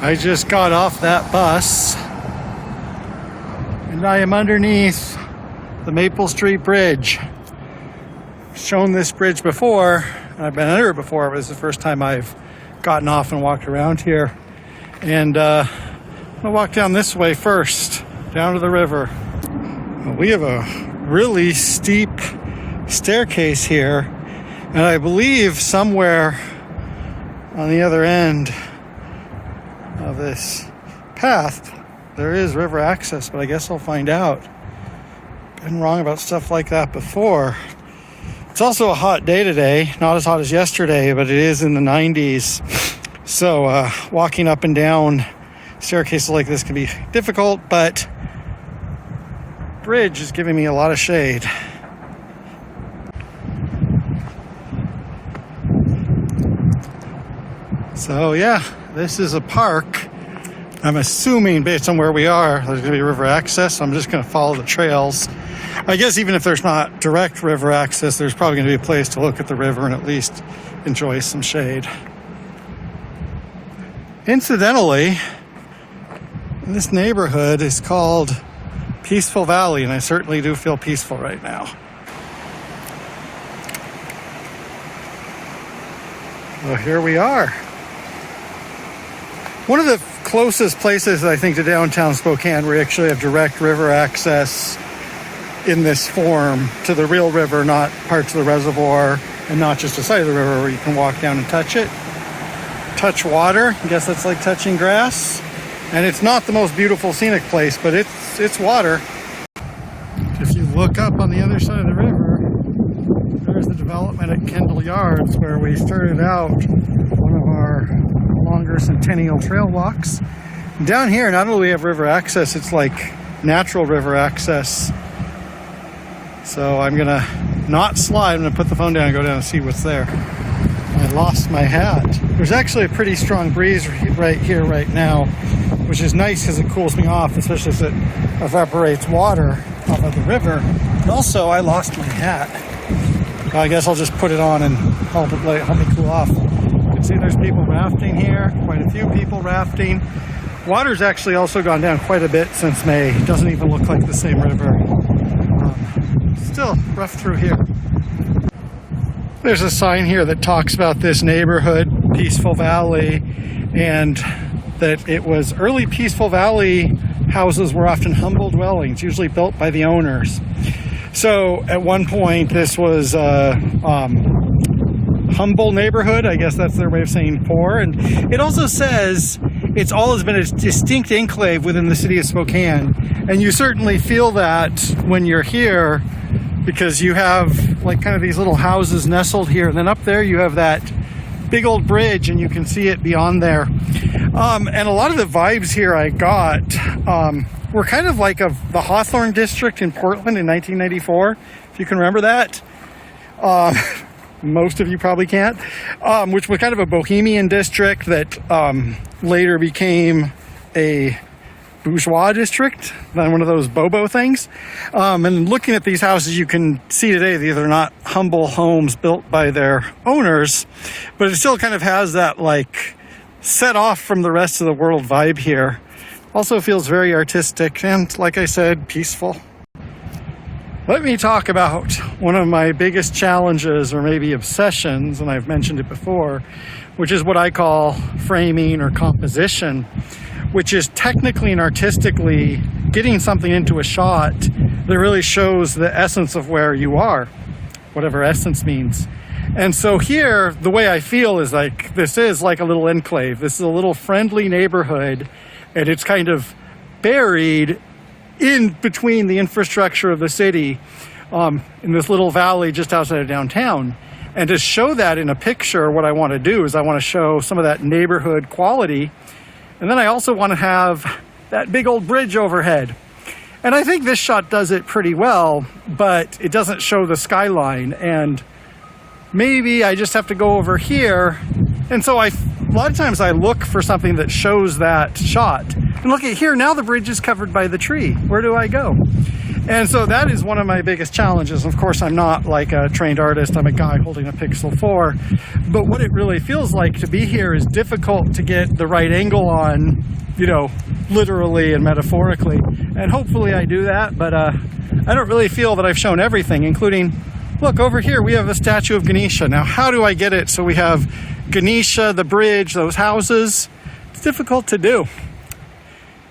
I just got off that bus and I am underneath the Maple Street Bridge. I've shown this bridge before, and I've been under it before, but it's the first time I've gotten off and walked around here. And I'm gonna walk down this way first, down to the river. We have a really steep staircase here, and I believe somewhere on the other end of this path there is river access, but I guess I'll find out. Been wrong about stuff like that before. It's also a hot day today, not as hot as yesterday, but it is in the 90s. So walking up and down staircases like this can be difficult, but the bridge is giving me a lot of shade. So yeah, this is a park. I'm assuming based on where we are, there's going to be river access. I'm just going to follow the trails. I guess even if there's not direct river access, there's probably going to be a place to look at the river and at least enjoy some shade. Incidentally, this neighborhood is called Peaceful Valley, and I certainly do feel peaceful right now. Well, here we are. One of the closest places, I think, to downtown Spokane where we actually have direct river access in this form to the real river, not parts of the reservoir and not just the side of the river where you can walk down and touch it. Touch water. I guess that's like touching grass. And it's not the most beautiful scenic place, but it's water. If you look up on the other side of the river, there's the development at Kendall Yards where we started out one of our longer centennial trail walks. Down here, not only do we have river access, it's like natural river access. So I'm gonna not slide. I'm gonna put the phone down and go down and see what's there. I lost my hat. There's actually a pretty strong breeze right here, right now, which is nice because it cools me off, especially as it evaporates water off of the river. And also, I lost my hat. I guess I'll just put it on and help me cool off. You can see there's people rafting here, quite a few people rafting. Water's actually also gone down quite a bit since May. It doesn't even look like the same river. Still rough through here. There's a sign here that talks about this neighborhood, Peaceful Valley, and that it was early Peaceful Valley houses were often humble dwellings, usually built by the owners. So at one point this was humble neighborhood, I guess that's their way of saying poor. And it also says it's always been a distinct enclave within the city of Spokane. And you certainly feel that when you're here, because you have like kind of these little houses nestled here. And then up there you have that big old bridge and you can see it beyond there. And a lot of the vibes here I got were kind of like of the Hawthorne district in Portland in 1994, if you can remember that. Most of you probably can't, which was kind of a bohemian district that later became a bourgeois district, then one of those Bobo things. And looking at these houses, you can see today these are not humble homes built by their owners, but it still kind of has that like set off from the rest of the world vibe here. Also feels very artistic and, like I said, peaceful. Let me talk about one of my biggest challenges, or maybe obsessions, and I've mentioned it before, which is what I call framing or composition, which is technically and artistically getting something into a shot that really shows the essence of where you are, whatever essence means. And so here, the way I feel is like, this is like a little enclave. This is a little friendly neighborhood, and it's kind of buried in between the infrastructure of the city, in this little valley just outside of downtown. And to show that in a picture, what I want to do is I want to show some of that neighborhood quality. And then I also want to have that big old bridge overhead. And I think this shot does it pretty well, but it doesn't show the skyline. And maybe I just have to go over here. And so a lot of times I look for something that shows that shot. And look at here, now the bridge is covered by the tree. Where do I go? And so that is one of my biggest challenges. Of course, I'm not like a trained artist. I'm a guy holding a Pixel 4. But what it really feels like to be here is difficult to get the right angle on, you know, literally and metaphorically. And hopefully I do that, but I don't really feel that I've shown everything, including, look, over here we have a statue of Ganesha. Now, how do I get it so we have Ganesha, the bridge, those houses? It's difficult to do.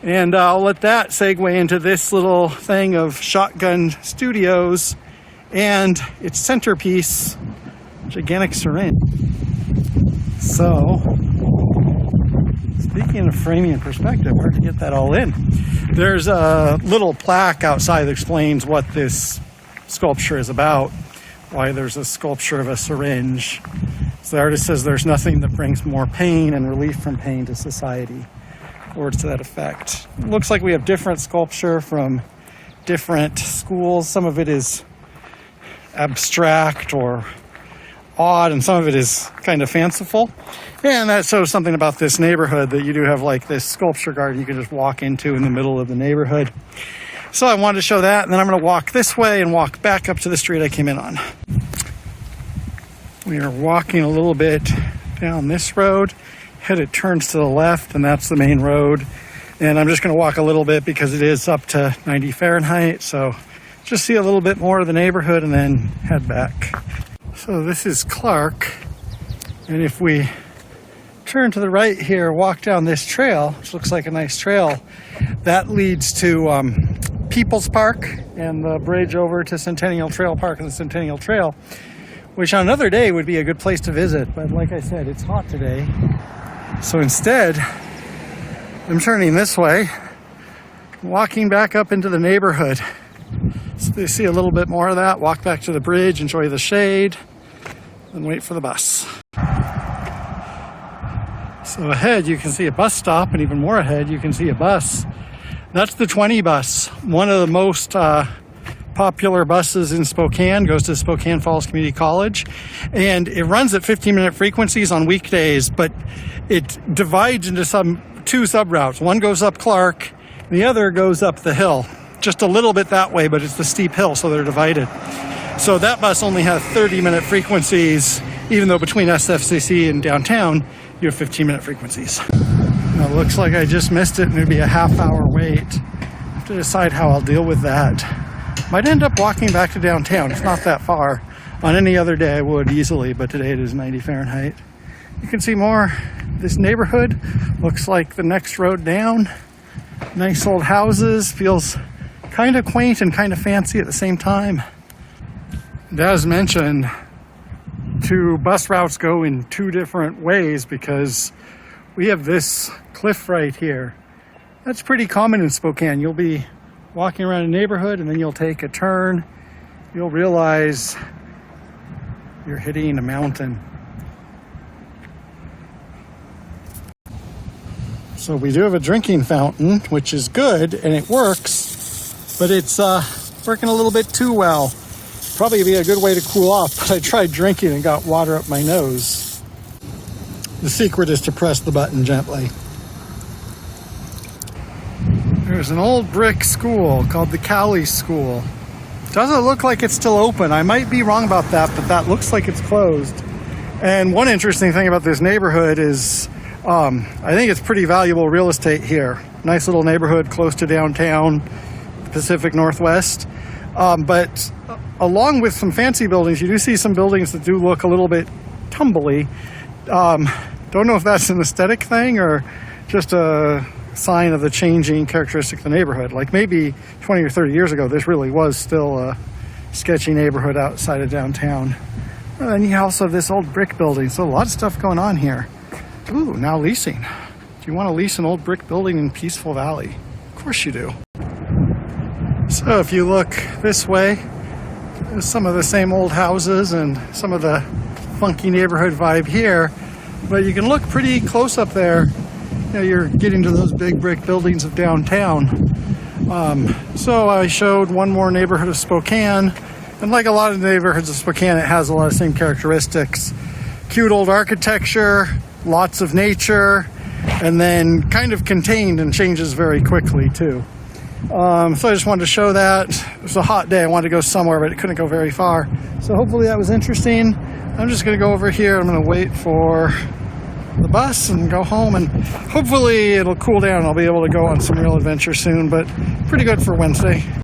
And I'll let that segue into this little thing of Shotgun Studios and its centerpiece, gigantic syringe. So, speaking of framing and perspective, where to get that all in? There's a little plaque outside that explains what this sculpture is about, why there's a sculpture of a syringe. So the artist says there's nothing that brings more pain and relief from pain to society. Words to that effect. It looks like we have different sculpture from different schools. Some of it is abstract or odd, and some of it is kind of fanciful. And that shows something about this neighborhood, that you do have like this sculpture garden you can just walk into in the middle of the neighborhood. So I wanted to show that, and then I'm going to walk this way and walk back up to the street I came in on. We are walking a little bit down this road. It turns to the left, and that's the main road. And I'm just going to walk a little bit because it is up to 90 Fahrenheit. So just see a little bit more of the neighborhood and then head back. So this is Clark. And if we turn to the right here, walk down this trail, which looks like a nice trail, that leads to People's Park and the bridge over to Centennial Trail Park and the Centennial Trail, which on another day would be a good place to visit. But like I said, it's hot today. So instead, I'm turning this way, walking back up into the neighborhood. So you see a little bit more of that, walk back to the bridge, enjoy the shade, and wait for the bus. So ahead you can see a bus stop, and even more ahead you can see a bus. That's the 20 bus, one of the most popular buses in Spokane, goes to Spokane Falls Community College, and it runs at 15-minute frequencies on weekdays, but it divides into two sub-routes. One goes up Clark, and the other goes up the hill, just a little bit that way, but it's the steep hill, so they're divided. So that bus only has 30-minute frequencies, even though between SFCC and downtown, you have 15-minute frequencies. Now, it looks like I just missed it, and it'd be a half-hour wait. I have to decide how I'll deal with that. Might end up walking back to downtown. It's not that far. On any other day I would easily, but today it is 90 Fahrenheit. You can see more. This neighborhood looks like the next road down. Nice old houses. Feels kind of quaint and kind of fancy at the same time. And as mentioned, two bus routes go in two different ways because we have this cliff right here. That's pretty common in Spokane. You'll be walking around a neighborhood and then you'll take a turn. You'll realize you're hitting a mountain. So we do have a drinking fountain, which is good and it works, but it's working a little bit too well. Probably be a good way to cool off, but I tried drinking and got water up my nose. The secret is to press the button gently. There's an old brick school called the Cali School. Doesn't look like it's still open. I might be wrong about that, but that looks like it's closed. And one interesting thing about this neighborhood is I think it's pretty valuable real estate here. Nice little neighborhood close to downtown, Pacific Northwest. But along with some fancy buildings, you do see some buildings that do look a little bit tumbly. Don't know if that's an aesthetic thing or just a sign of the changing characteristic of the neighborhood. Like maybe 20 or 30 years ago, this really was still a sketchy neighborhood outside of downtown. And then you also have this old brick building. So a lot of stuff going on here. Ooh, now leasing. Do you want to lease an old brick building in Peaceful Valley? Of course you do. So if you look this way, there's some of the same old houses and some of the funky neighborhood vibe here. But you can look pretty close up there. You know, you're getting to those big brick buildings of downtown. So I showed one more neighborhood of Spokane. And like a lot of neighborhoods of Spokane, it has a lot of the same characteristics. Cute old architecture, lots of nature, and then kind of contained and changes very quickly too. So I just wanted to show that. It was a hot day. I wanted to go somewhere, but it couldn't go very far. So hopefully that was interesting. I'm just going to go over here. I'm going to wait for the bus and go home, and hopefully it'll cool down and I'll be able to go on some real adventure soon, but pretty good for Wednesday.